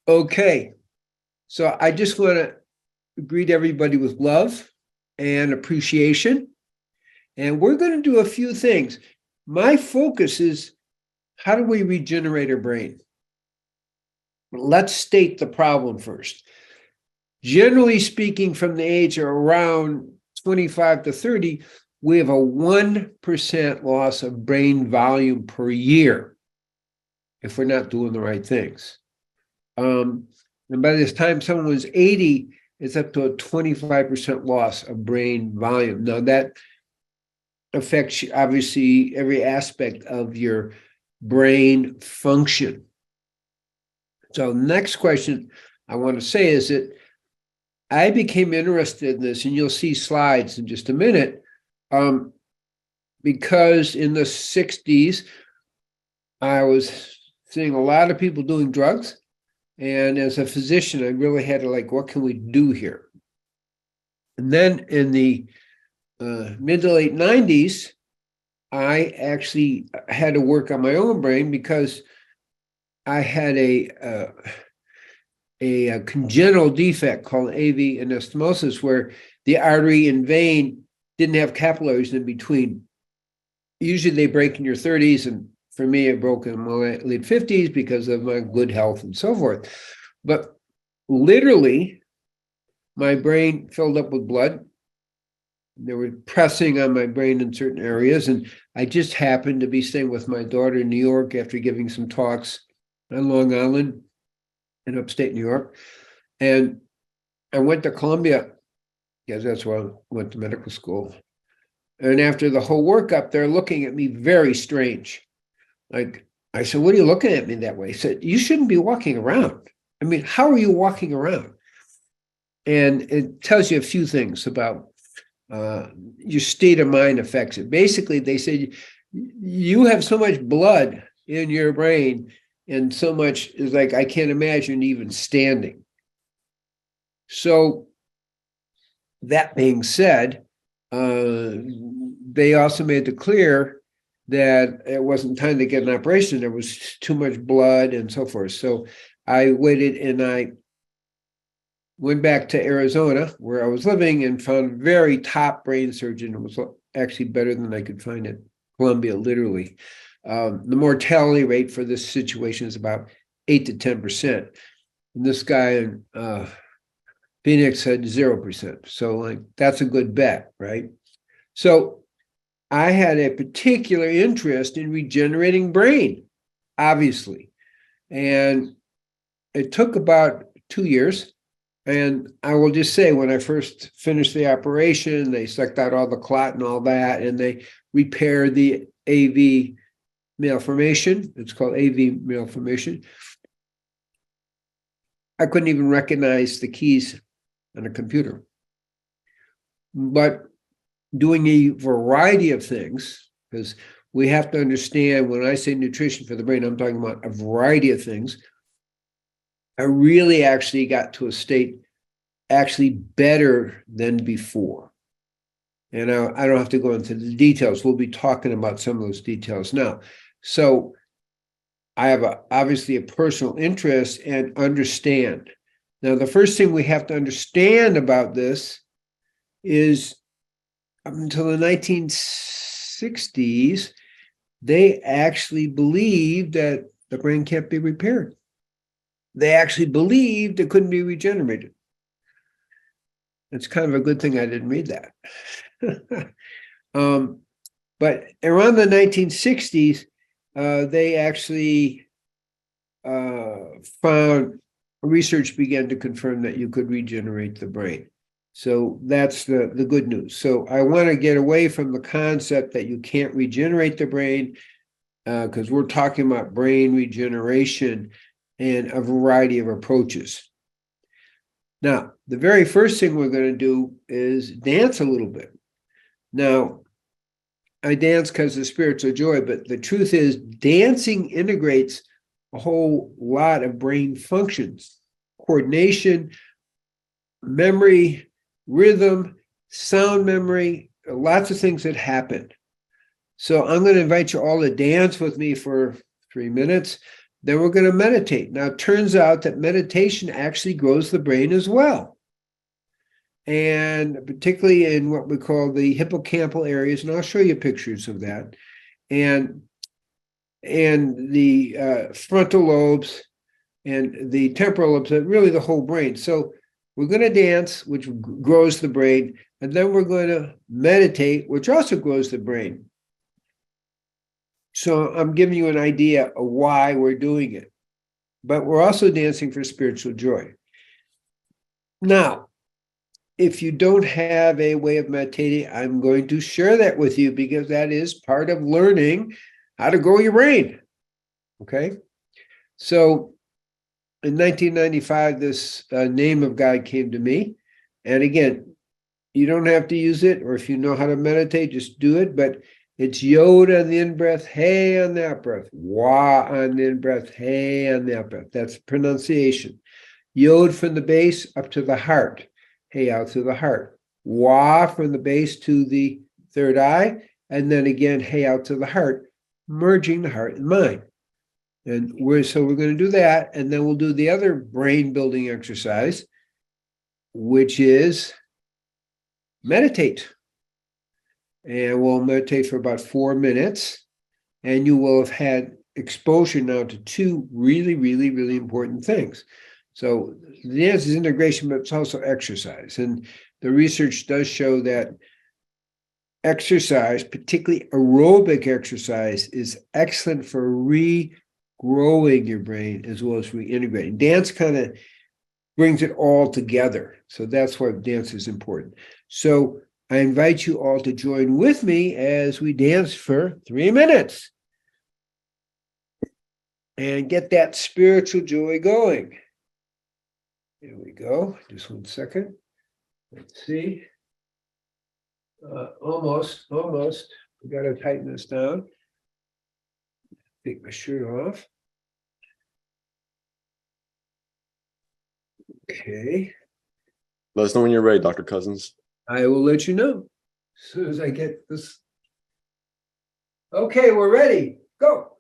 Okay, so I just want to greet everybody with love and appreciation. And we're going to do a few things. My focus is how do we regenerate our brain? Let's state the problem first. Generally speaking, from the age of around 25 to 30, we have a 1% loss of brain volume per year if we're not doing the right things. And by this time someone was 80, it's up to a 25% loss of brain volume. Now that affects obviously every aspect of your brain function. So next question I want to say is that I became interested in this, and you'll see slides in just a minute, because in the 60s, I was seeing a lot of people doing drugs. And as a physician, I really had to what can we do here? And then in the mid to late 90s, I actually had to work on my own brain because I had a congenital defect called AV anastomosis, where the artery and vein didn't have capillaries in between. Usually they break in your 30s, and for me, it broke in my late 50s because of my good health and so forth. But literally, my brain filled up with blood. They were pressing on my brain in certain areas, and I just happened to be staying with my daughter in New York after giving some talks on Long Island in upstate New York. And I went to Columbia, because that's where I went to medical school. And after the whole workup, they're looking at me very strange. I said, what are you looking at me that way? He said, you shouldn't be walking around. I mean, how are you walking around? And it tells you a few things about your state of mind affects it. Basically, they say you have so much blood in your brain, and so much is I can't imagine even standing. So that being said, they also made it clear that it wasn't time to get an operation. There was too much blood and so forth. So I waited, and I went back to Arizona where I was living and found a very top brain surgeon. It was actually better than I could find at Columbia, literally. The mortality rate for this situation is about 8 to 10%. And this guy in Phoenix had 0%. So that's a good bet, right? So I had a particular interest in regenerating brain, obviously. And it took about 2 years. And I will just say, when I first finished the operation, they sucked out all the clot and all that, and they repaired the AV malformation. It's called AV malformation. I couldn't even recognize the keys on a computer. But doing a variety of things, because we have to understand, when I say nutrition for the brain, I'm talking about a variety of things. I really actually got to a state actually better than before. And I don't have to go into the details. We'll be talking about some of those details now. So I have obviously a personal interest and understand. Now, the first thing we have to understand about this is up until the 1960s, they actually believed that the brain can't be repaired. They actually believed it couldn't be regenerated. It's kind of a good thing I didn't read that. But around the 1960s, they actually found research began to confirm that you could regenerate the brain. So that's the good news. So I want to get away from the concept that you can't regenerate the brain, because we're talking about brain regeneration and a variety of approaches. Now, the very first thing we're going to do is dance a little bit. Now, I dance because of spiritual joy, but the truth is dancing integrates a whole lot of brain functions: coordination, memory, rhythm, sound memory, lots of things that happen. So I'm going to invite you all to dance with me for 3 minutes. Then we're going to meditate. Now, it turns out that meditation actually grows the brain as well. And particularly in what we call the hippocampal areas, and I'll show you pictures of that, and the frontal lobes and the temporal lobes, really the whole brain. So we're going to dance, which grows the brain, and then we're going to meditate, which also grows the brain. So I'm giving you an idea of why we're doing it. But we're also dancing for spiritual joy. Now, if you don't have a way of meditating, I'm going to share that with you because that is part of learning how to grow your brain. Okay? So in 1995, this name of God came to me. And again, you don't have to use it, or if you know how to meditate, just do it. But it's Yod on the in-breath, Hey on the out-breath, Wah on the in-breath, Hey on the out-breath. That's pronunciation. Yod from the base up to the heart. Hey out to the heart. Wah from the base to the third eye. And then again, hey out to the heart, merging the heart and mind. And we're going to do that. And then we'll do the other brain building exercise, which is meditate. And we'll meditate for about 4 minutes. And you will have had exposure now to two really, really, really important things. So the dance is integration, but it's also exercise. And the research does show that exercise, particularly aerobic exercise, is excellent for regrowing your brain as well as reintegrating. Dance kind of brings it all together. So that's why dance is important. So I invite you all to join with me as we dance for 3 minutes and get that spiritual joy going. Here we go. Just 1 second. Let's see. Almost. We got to tighten this down. Take my shirt off. Okay. Let us know when you're ready, Dr. Cousens. I will let you know as soon as I get this. Okay, we're ready. Go.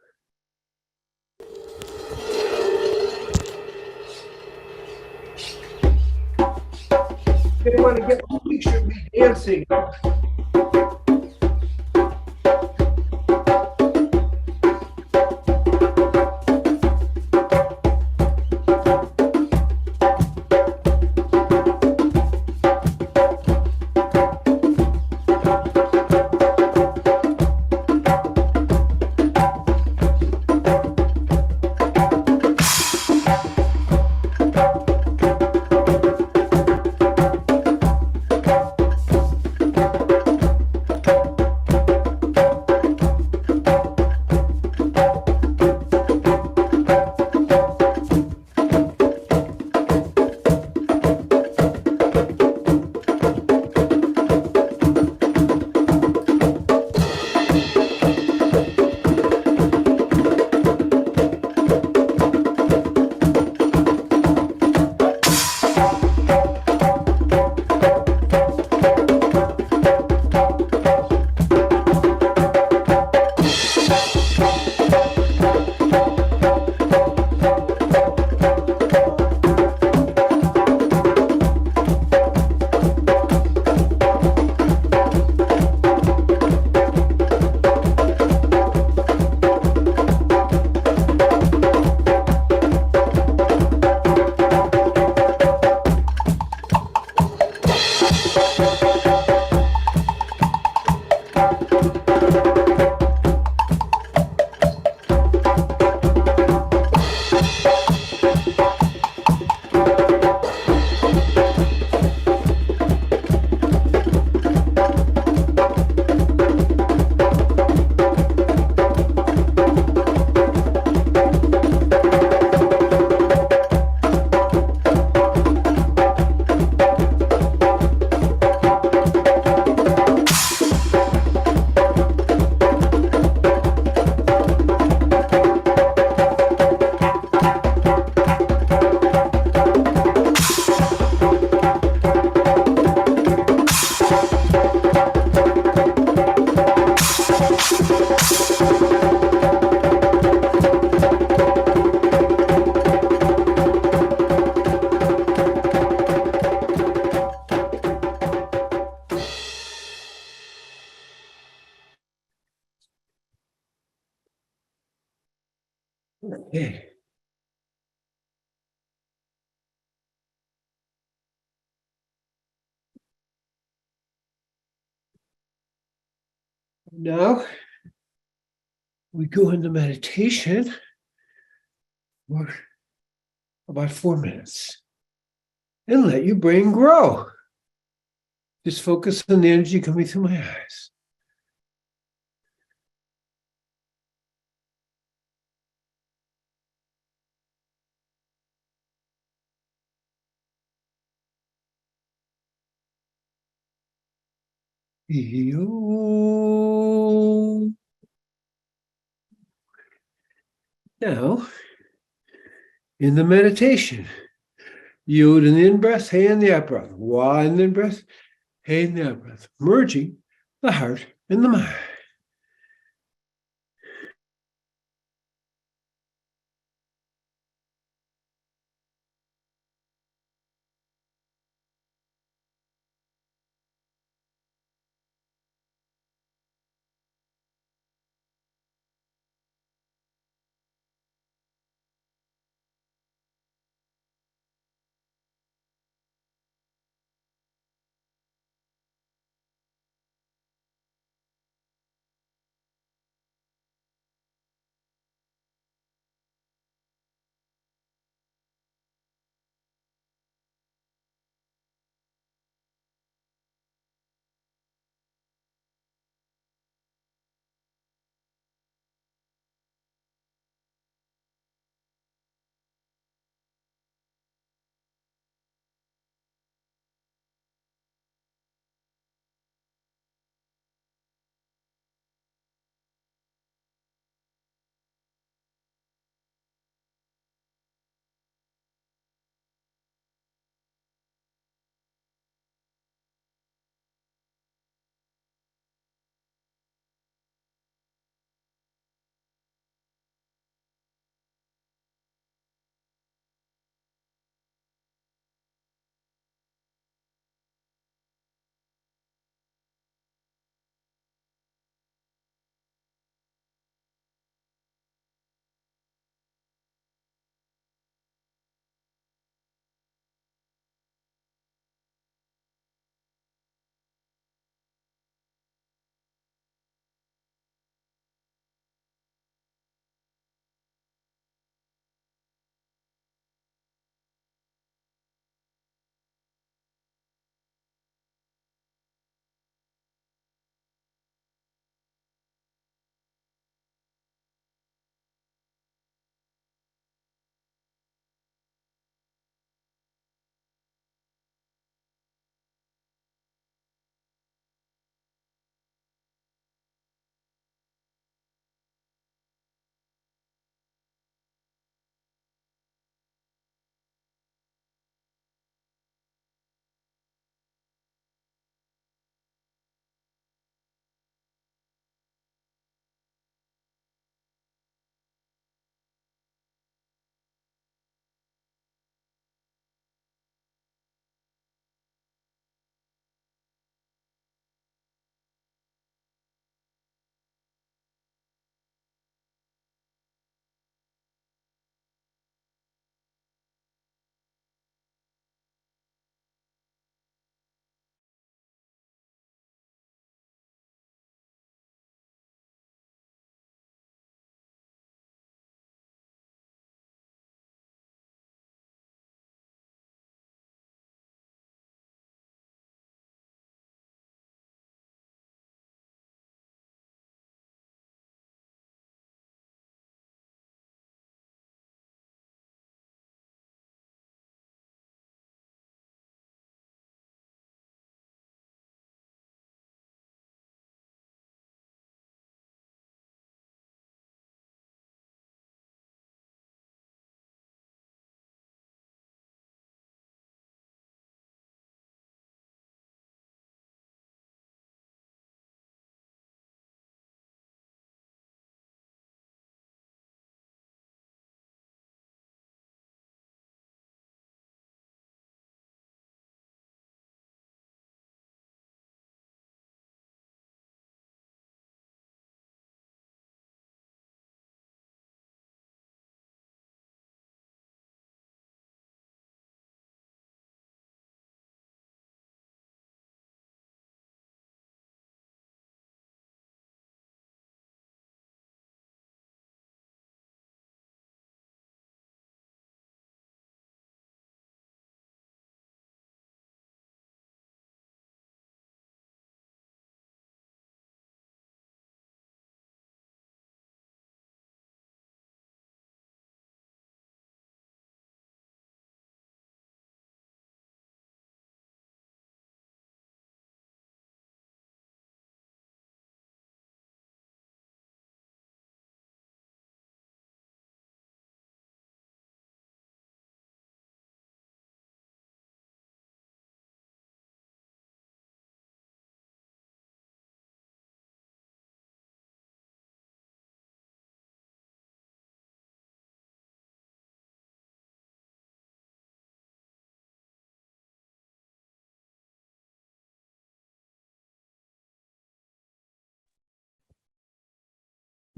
They want to get a picture of me dancing. Okay. Now we go into meditation for about 4 minutes and let your brain grow. Just focus on the energy coming through my eyes. Yo. Now, in the meditation, Yod in the in-breath, Hey in the out-breath, Wa in the in-breath, Hey in the out-breath, merging the heart and the mind.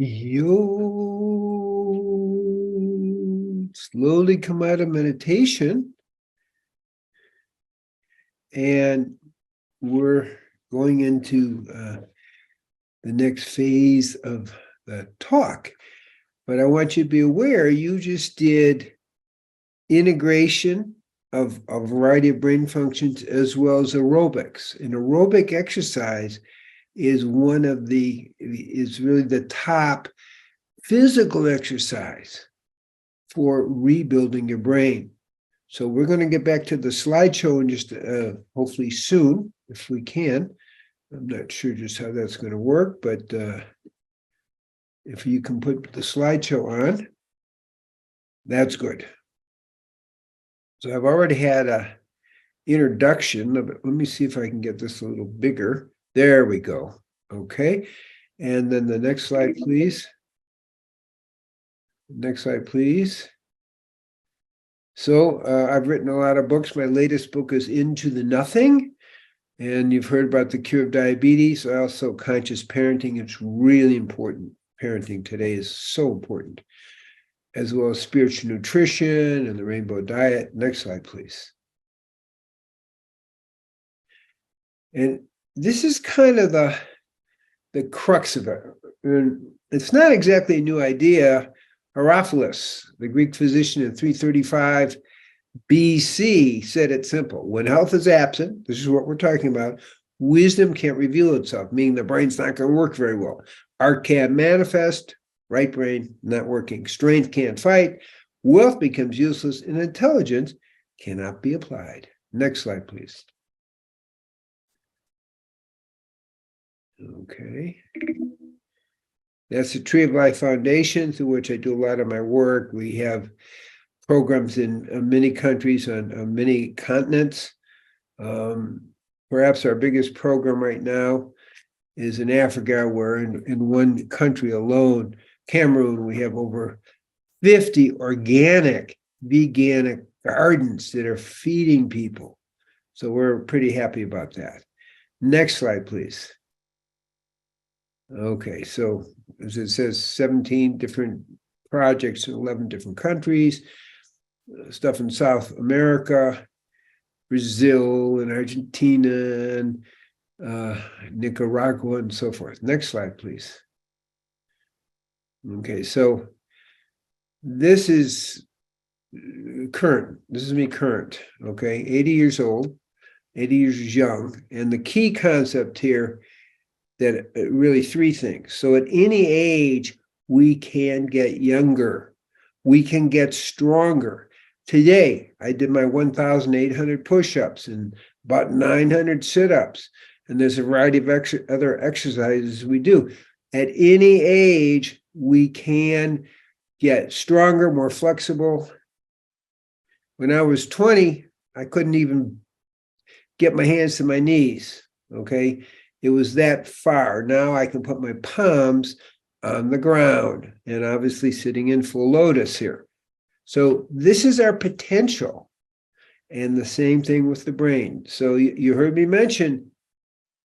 You slowly come out of meditation, and we're going into the next phase of the talk. But I want you to be aware, you just did integration of a variety of brain functions as well as aerobics. And aerobic exercise is really the top physical exercise for rebuilding your brain. So we're going to get back to the slideshow in just hopefully soon, if we can. I'm not sure just how that's going to work, but if you can put the slideshow on, that's good. So I've already had a introduction. Let me see if I can get this a little bigger. There we go. Okay. And then the next slide, please. Next slide, please. So I've written a lot of books. My latest book is Into the Nothing. And you've heard about the cure of diabetes. Also, conscious parenting. It's really important. Parenting today is so important. As well as spiritual nutrition and the rainbow diet. Next slide, please. And this is kind of the crux of it. And it's not exactly a new idea. Herophilus, the Greek physician in 335 BC, said it simple. When health is absent, this is what we're talking about, wisdom can't reveal itself, meaning the brain's not going to work very well. Art can't manifest, right brain not working. Strength can't fight, wealth becomes useless, and intelligence cannot be applied. Next slide, please. Okay. That's the Tree of Life Foundation, through which I do a lot of my work. We have programs in many countries on many continents. Perhaps our biggest program right now is in Africa, where in one country alone, Cameroon, we have over 50 organic, veganic gardens that are feeding people. So we're pretty happy about that. Next slide, please. Okay, so as it says, 17 different projects in 11 different countries, stuff in South America, Brazil and Argentina, and Nicaragua, and so forth. Next slide, please. Okay, so this is current. This is me current, okay? 80 years old, 80 years young. And the key concept here, that really three things. So at any age, we can get younger. We can get stronger. Today, I did my 1,800 push-ups and about 900 sit-ups. And there's a variety of other exercises we do. At any age, we can get stronger, more flexible. When I was 20, I couldn't even get my hands to my knees, okay? It was that far. Now I can put my palms on the ground, and obviously sitting in full lotus here. So this is our potential. And the same thing with the brain. So you heard me mention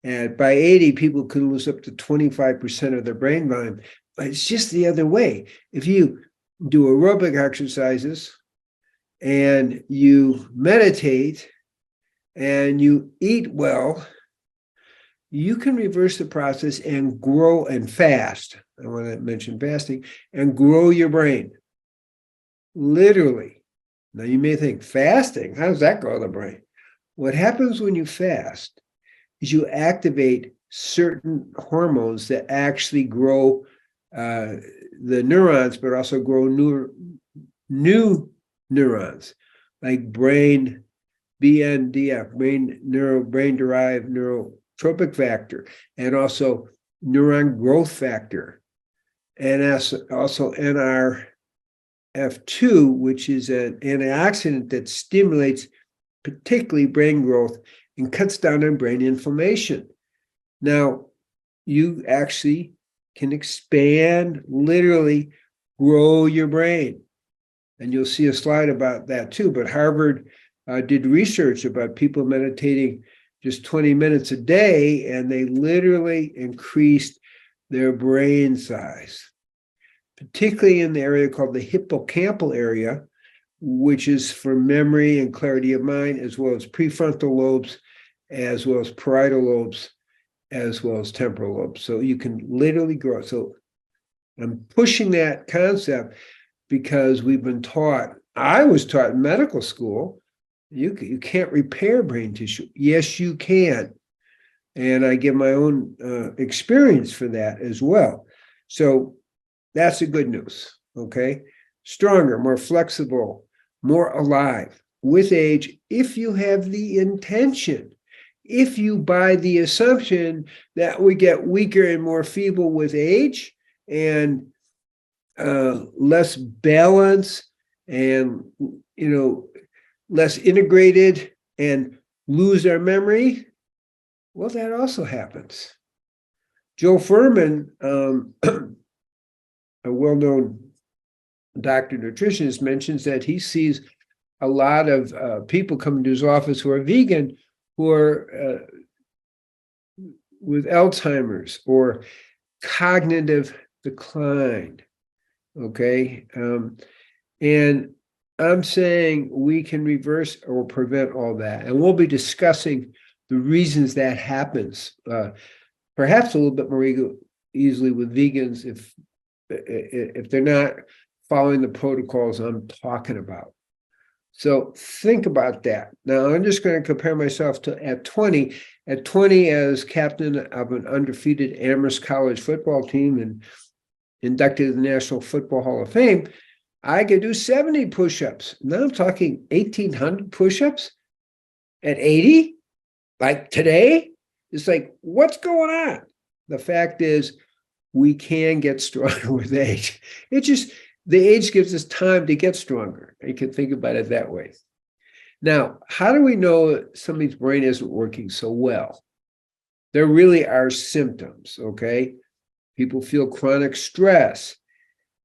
by 80, people can lose up to 25% of their brain volume. But it's just the other way. If you do aerobic exercises and you meditate and you eat well, you can reverse the process and grow and fast. I want to mention fasting and grow your brain. Literally. Now you may think, fasting, how does that grow the brain? What happens when you fast is you activate certain hormones that actually grow the neurons, but also grow new neurons, like brain BNDF, brain-derived neurotropic factor, and also neuron growth factor, and also NRF2, which is an antioxidant that stimulates particularly brain growth and cuts down on brain inflammation. Now, you actually can expand, literally grow your brain. And you'll see a slide about that too. But Harvard did research about people meditating just 20 minutes a day, and they literally increased their brain size. particularly in the area called the hippocampal area, which is for memory and clarity of mind, as well as prefrontal lobes, as well as parietal lobes, as well as temporal lobes. So you can literally grow. So I'm pushing that concept because we've been taught, I was taught in medical school, you can't repair brain tissue. Yes, you can. And I give my own experience for that as well. So that's the good news, okay? Stronger, more flexible, more alive with age, if you have the intention. If you buy the assumption that we get weaker and more feeble with age and less balance and, less integrated and lose our memory, well, that also happens. Joe Furman, a well-known doctor nutritionist, mentions that he sees a lot of people coming to his office who are vegan, who are with Alzheimer's or cognitive decline, okay? And I'm saying we can reverse or prevent all that. And we'll be discussing the reasons that happens, perhaps a little bit more easily with vegans if they're not following the protocols I'm talking about. So think about that. Now, I'm just going to compare myself to at 20. At 20, as captain of an undefeated Amherst College football team and inducted to the National Football Hall of Fame, I could do 70 push-ups. Now I'm talking 1,800 push-ups at 80, like today. It's like, what's going on? The fact is, we can get stronger with age. The age gives us time to get stronger. You can think about it that way. Now, how do we know somebody's brain isn't working so well? There really are symptoms, okay? People feel chronic stress.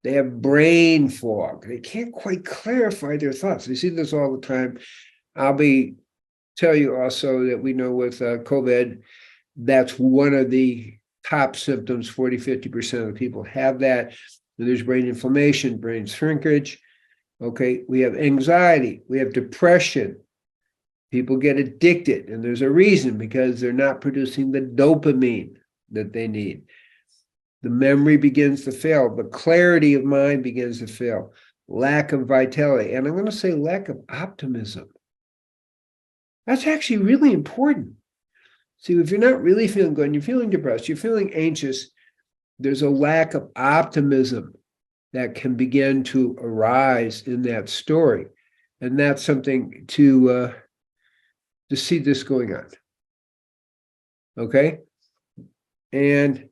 They have brain fog. They can't quite clarify their thoughts. We see this all the time. Tell you also that we know with COVID, that's one of the top symptoms. 40-50% of the people have that. There's brain inflammation, brain shrinkage. Okay, we have anxiety, we have depression. People get addicted, and there's a reason, because they're not producing the dopamine that they need. The memory begins to fail. The clarity of mind begins to fail. Lack of vitality. And I'm going to say lack of optimism. That's actually really important. See, if you're not really feeling good, and you're feeling depressed, you're feeling anxious, there's a lack of optimism that can begin to arise in that story. And that's something to see this going on. Okay? And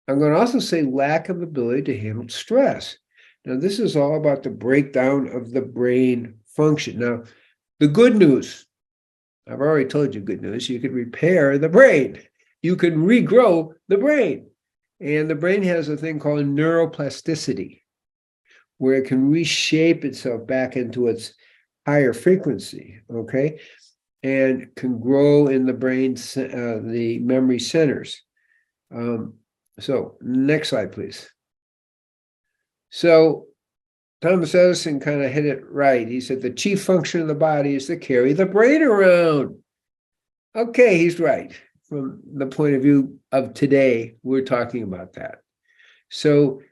I'm going to also say lack of ability to handle stress. Now, this is all about the breakdown of the brain function. Now, the good news, I've already told you good news, you can repair the brain. You can regrow the brain. And the brain has a thing called neuroplasticity, where it can reshape itself back into its higher frequency, okay? And can grow in the brain, the memory centers. So next slide, please. So Thomas Edison kind of hit it right. He said the chief function of the body is to carry the brain around. Okay, he's right. From the point of view of today, we're talking about that. So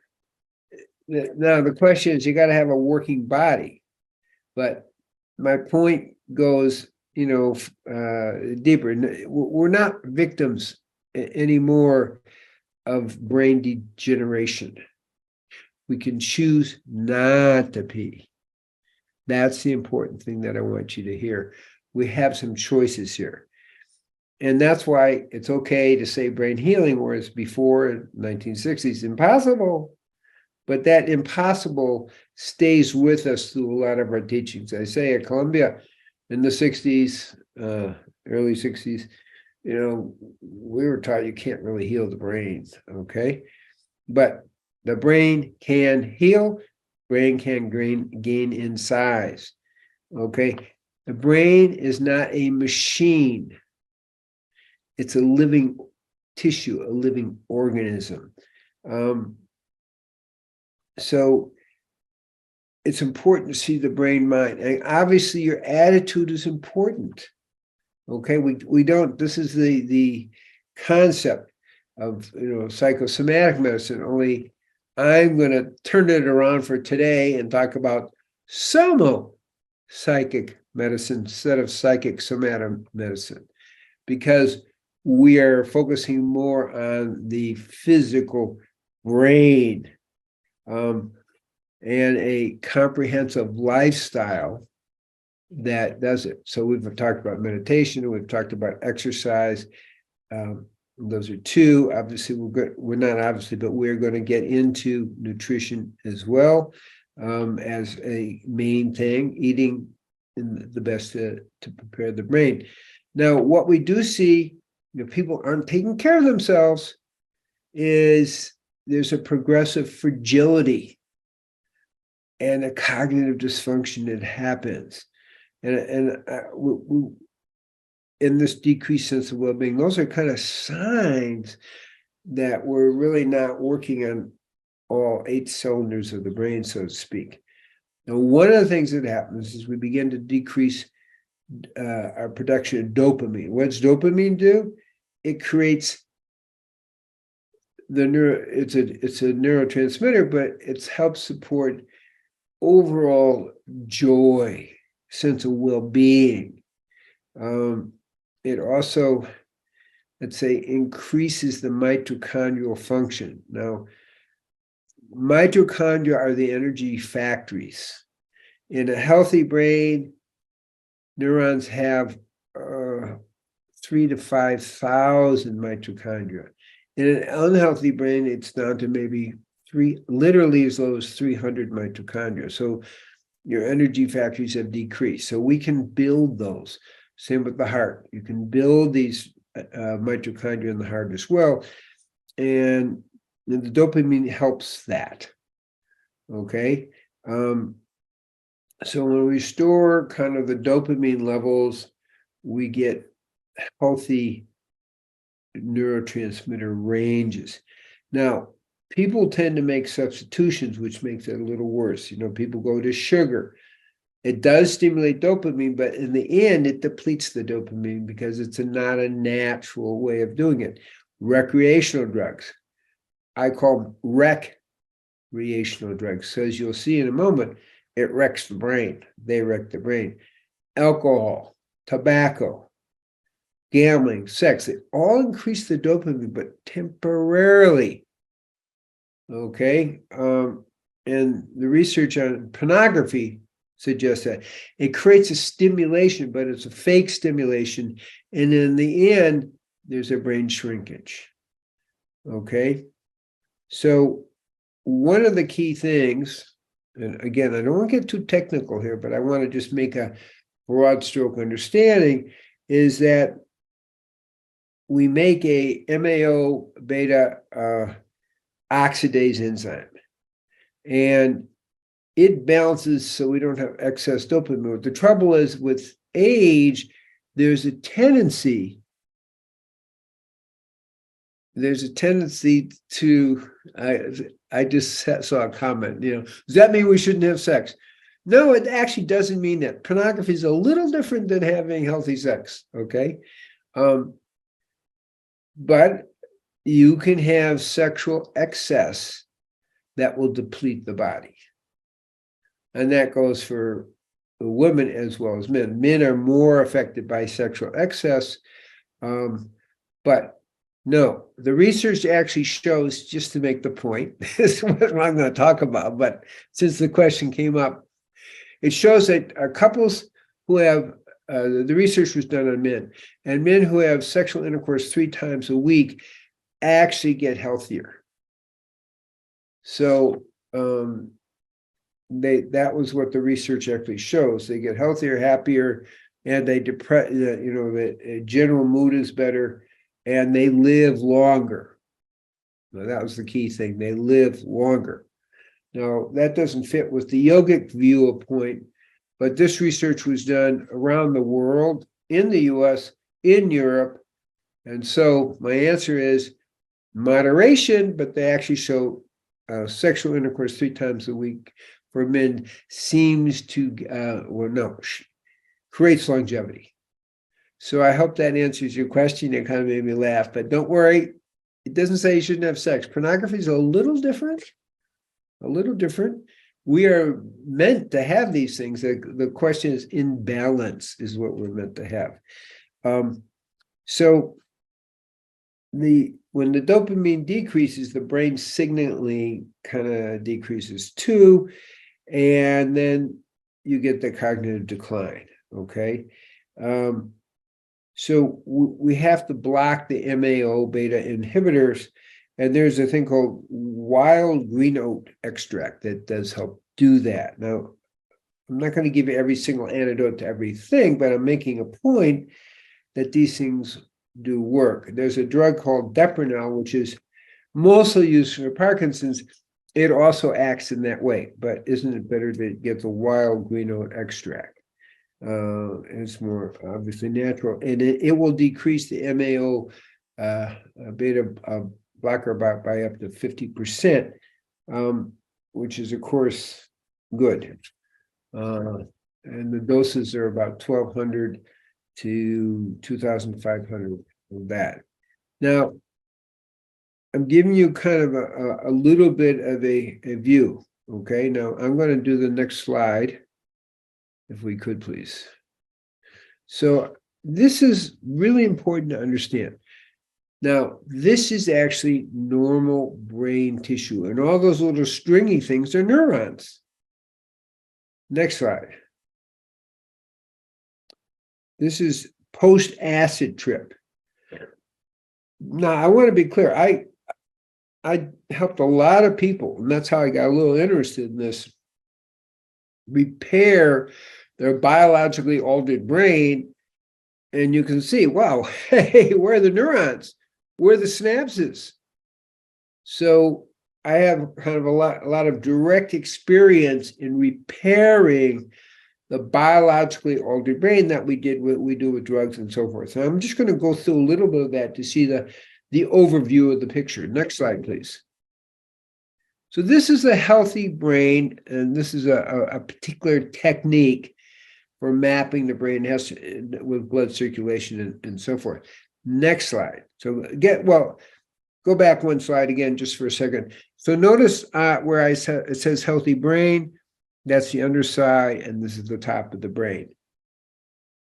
now the question is, you got to have a working body. But my point goes, deeper. We're not victims anymore of brain degeneration. We can choose not to pee. That's the important thing that I want you to hear. We have some choices here. And that's why it's okay to say brain healing, whereas before in 1960s, impossible. But that impossible stays with us through a lot of our teachings. I say at Columbia in the 60s, early 60s, we were taught you can't really heal the brain, okay? But the brain can heal, brain can gain in size, okay? The brain is not a machine. It's a living tissue, a living organism. So it's important to see the brain mind. And obviously your attitude is important. Okay, we don't, this is the concept of psychosomatic medicine, only I'm going to turn it around for today and talk about somo psychic medicine instead of psychic somatic medicine, because we are focusing more on the physical brain, and a comprehensive lifestyle that does it. So we've talked about meditation, we've talked about exercise. Those are two. Obviously, we're not obviously, but we're going to get into nutrition as well, as a main thing, eating in the best to prepare the brain. Now, what we do see, people aren't taking care of themselves, is there's a progressive fragility and a cognitive dysfunction that happens. And in this decreased sense of well-being, those are kind of signs that we're really not working on all 8 cylinders of the brain, so to speak. Now, one of the things that happens is we begin to decrease our production of dopamine. What does dopamine do? It creates it's a neurotransmitter, but it helps support overall joy, sense of well-being. It also, let's say, increases the mitochondrial function. Now, mitochondria are the energy factories. In a healthy brain, neurons have 3,000 to 5,000 mitochondria. In an unhealthy brain, it's down to maybe literally as low as 300 mitochondria. So your energy factories have decreased. So we can build those. Same with the heart. You can build these mitochondria in the heart as well. And the dopamine helps that. Okay. So when we restore kind of the dopamine levels, we get healthy neurotransmitter ranges. Now, people tend to make substitutions, which makes it a little worse. People go to sugar. It does stimulate dopamine, but in the end, it depletes the dopamine because it's not a natural way of doing it. Recreational drugs, I call recreational drugs, so as you'll see in a moment, it wrecks the brain. They wreck the brain. Alcohol, tobacco, gambling, sex, they all increase the dopamine, but temporarily. Okay. And the research on pornography suggests that it creates a stimulation, but it's a fake stimulation. And in the end, there's a brain shrinkage. Okay. So one of the key things, and again, I don't want to get too technical here, but I want to just make a broad stroke understanding, is that we make a MAO beta oxidase enzyme, and it balances so we don't have excess dopamine. The trouble is with age, there's a tendency to, I just saw a comment, does that mean we shouldn't have sex? No, it actually doesn't mean that. Pornography is a little different than having healthy sex, okay? But you can have sexual excess that will deplete the body. And that goes for women as well as men. Men are more affected by sexual excess. But no, the research actually shows, just to make the point, this is what I'm going to talk about, but since the question came up, it shows that couples who have, the research was done on men, and men who have sexual intercourse 3 times a week actually get healthier. So that was what the research actually shows. They get healthier, happier, and they the general mood is better, and they live longer. Now, that was the key thing. They live longer. Now, that doesn't fit with the yogic viewpoint, but this research was done around the world, in the US, in Europe. And so my answer is moderation, but they actually show sexual intercourse 3 times a week for men seems to, creates longevity. So I hope that answers your question. It kind of made me laugh, but don't worry. It doesn't say you shouldn't have sex. Pornography is a little different. We are meant to have these things. The question is in balance is what we're meant to have. So when the dopamine decreases, the brain signaling kind of decreases too, and then you get the cognitive decline. Okay. So we have to block the MAO beta inhibitors, and there's a thing called wild green oat extract that does help do that. Now, I'm not going to give you every single antidote to everything, but I'm making a point that these things do work. There's a drug called Degeneration, which is mostly used for Parkinson's. It also acts in that way, but isn't it better to get the wild green oat extract? It's more obviously natural, and it will decrease the MAO beta blocker by up to 50%, which is of course good. And the doses are about 1,200 to 2,500 of that. Now, I'm giving you kind of a little bit of a view. Okay, now I'm going to do the next slide. If we could, please. So this is really important to understand. Now, this is actually normal brain tissue, and all those little stringy things are neurons. Next slide. This is post-acid trip. Now, I want to be clear. I helped a lot of people, and that's how I got a little interested in this, repair their biologically altered brain, and you can see, wow, hey, where are the neurons? Where are the synapses? So I have kind of a lot of direct experience in repairing the biologically altered brain that we do with drugs and so forth. So I'm just going to go through a little bit of that to see the overview of the picture. Next slide, please. So this is a healthy brain, and this is a particular technique for mapping the brain with blood circulation and so forth. Next slide. So go back one slide again just for a second. So notice where it says healthy brain, that's the underside, and this is the top of the brain.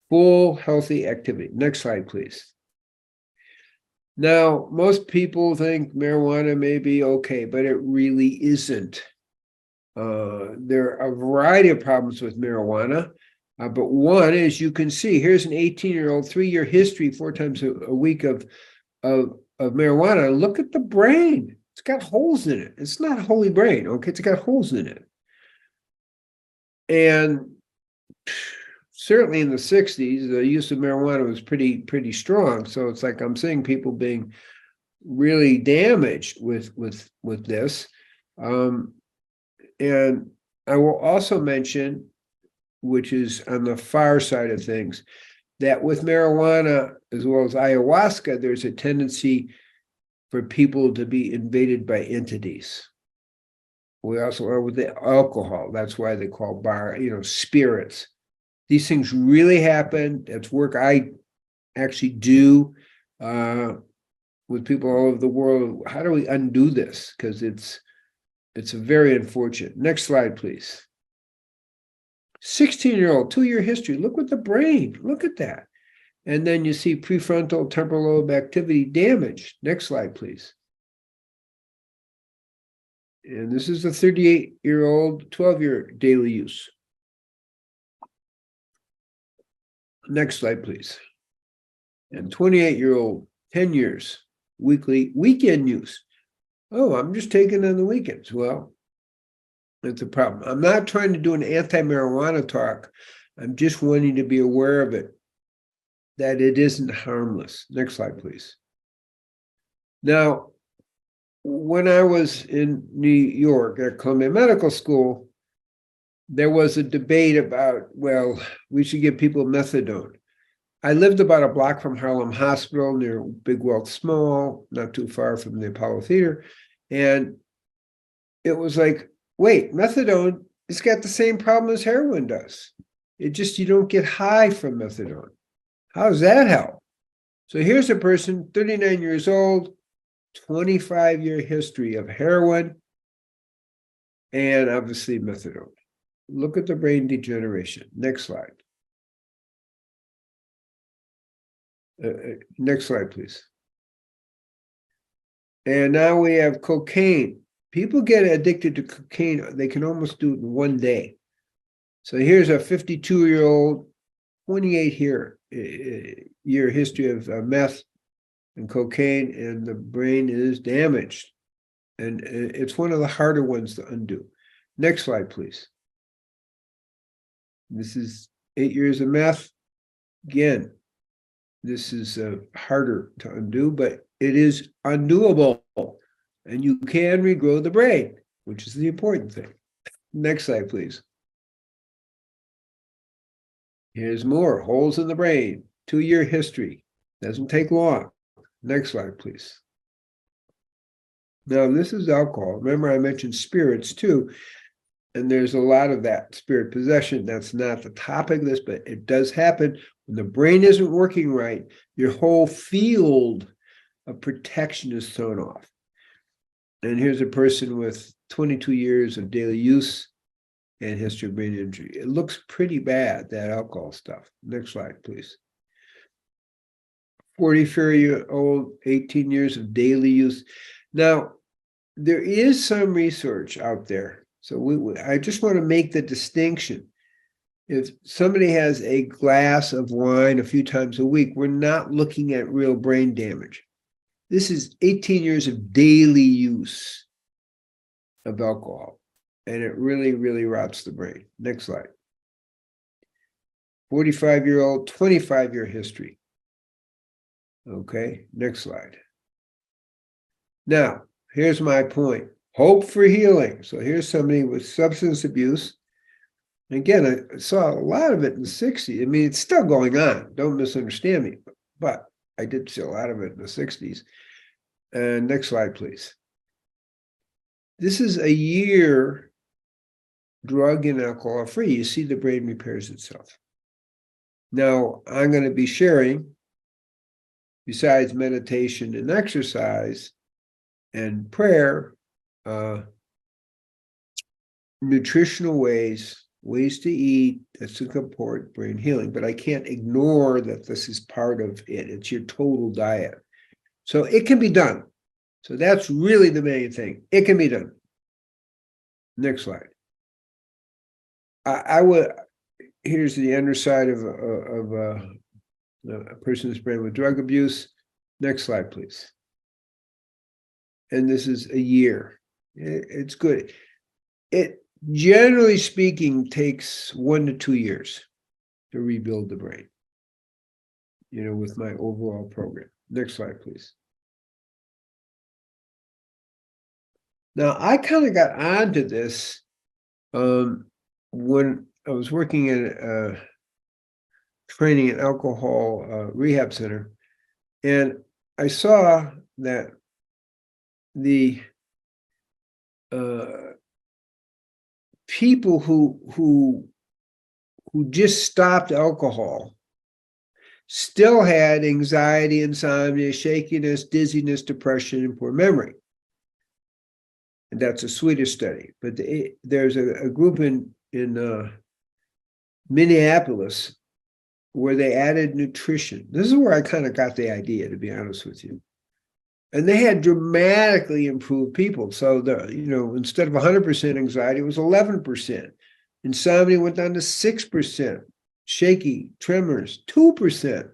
Full healthy activity. Next slide, please. Now, most people think marijuana may be okay, but it really isn't. There are a variety of problems with marijuana, but one, as you can see, here's an 18-year-old, 3-year history, 4 times a week of marijuana. Look at the brain. It's got holes in it. It's not a holy brain, okay? It's got holes in it. And certainly in the 60s, the use of marijuana was pretty strong. So it's like I'm seeing people being really damaged with this. And I will also mention, which is on the far side of things, that with marijuana as well as ayahuasca, there's a tendency for people to be invaded by entities. We also are with the alcohol. That's why they call spirits. These things really happen. That's work I actually do with people all over the world. How do we undo this? Because it's very unfortunate. Next slide, please. 16-year-old, 2-year history. Look at the brain. Look at that. And then you see prefrontal temporal lobe activity damage. Next slide, please. And this is the 38-year-old, 12-year daily use. Next slide, please. And 28-year-old, 10 years, weekend use. Oh, I'm just taking on the weekends. Well, that's a problem. I'm not trying to do an anti-marijuana talk. I'm just wanting to be aware of it, that it isn't harmless. Next slide, please. Now, when I was in New York at Columbia Medical School, there was a debate about, well, we should give people methadone. I lived about a block from Harlem Hospital near Big Welch Mall, not too far from the Apollo Theater. And it was like, wait, methadone, it's got the same problem as heroin does. It just, you don't get high from methadone. How does that help? So here's a person, 39 years old, 25-year history of heroin and obviously methadone. Look at the brain degeneration. Next slide. Next slide, please. And now we have cocaine. People get addicted to cocaine. They can almost do it in one day. So here's a 52-year-old, 28-year history of meth and cocaine, and the brain is damaged. And it's one of the harder ones to undo. Next slide, please. This is 8 years of meth. Again, this is harder to undo, but it is undoable. And you can regrow the brain, which is the important thing. Next slide, please. Here's more holes in the brain, 2-year history. Doesn't take long. Next slide, please. Now, this is alcohol. Remember, I mentioned spirits too. And there's a lot of that spirit possession. That's not the topic of this, but it does happen when the brain isn't working right. Your whole field of protection is thrown off. And here's a person with 22 years of daily use and history of brain injury. It looks pretty bad, that alcohol stuff. Next slide, please. 44-year-old, 18 years of daily use. Now, there is some research out there. So I just want to make the distinction. If somebody has a glass of wine a few times a week, we're not looking at real brain damage. This is 18 years of daily use of alcohol, and it really, really rots the brain. Next slide. 45-year-old, 25-year history. Okay, next slide. Now, here's my point. Hope for healing. So here's somebody with substance abuse. Again, I saw a lot of it in the 60s. I mean, it's still going on. Don't misunderstand me. But I did see a lot of it in the 60s. And next slide, please. This is a year drug and alcohol free. You see the brain repairs itself. Now, I'm going to be sharing, besides meditation and exercise and prayer, nutritional ways to eat that support brain healing. But I can't ignore that this is part of it. It's your total diet. So it can be done. So that's really the main thing. It can be done. Next slide. I would, here's the underside of a person's brain with drug abuse. Next slide, please. And this is a year. It's good. It, generally speaking, takes 1 to 2 years to rebuild the brain, with my overall program. Next slide, please. Now, I kind of got onto this when I was working in training at alcohol rehab center, and I saw that the people who just stopped alcohol still had anxiety, insomnia, shakiness, dizziness, depression, and poor memory. And that's a Swedish study. But there's a group in Minneapolis where they added nutrition. This is where I kind of got the idea, to be honest with you. And they had dramatically improved people. So instead of 100% anxiety, it was 11%. Insomnia went down to 6%. Shaky, tremors, 2%.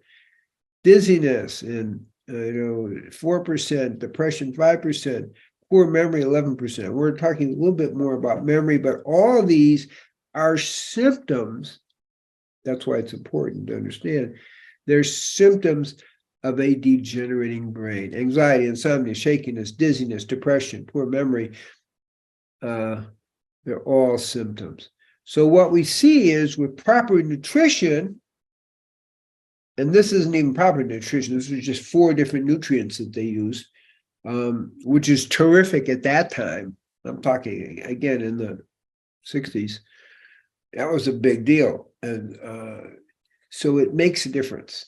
Dizziness, and 4%. Depression, 5%. Poor memory, 11%. We're talking a little bit more about memory, but all of these are symptoms. That's why it's important to understand. They're symptoms of a degenerating brain. Anxiety, insomnia, shakiness, dizziness, depression, poor memory. They're all symptoms. So what we see is with proper nutrition, and this isn't even proper nutrition, this is just 4 different nutrients that they use, which is terrific at that time. I'm talking again in the 60s. That was a big deal. And so it makes a difference.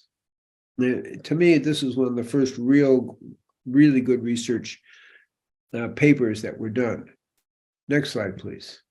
To me, this is one of the first really good research papers that were done. Next slide, please.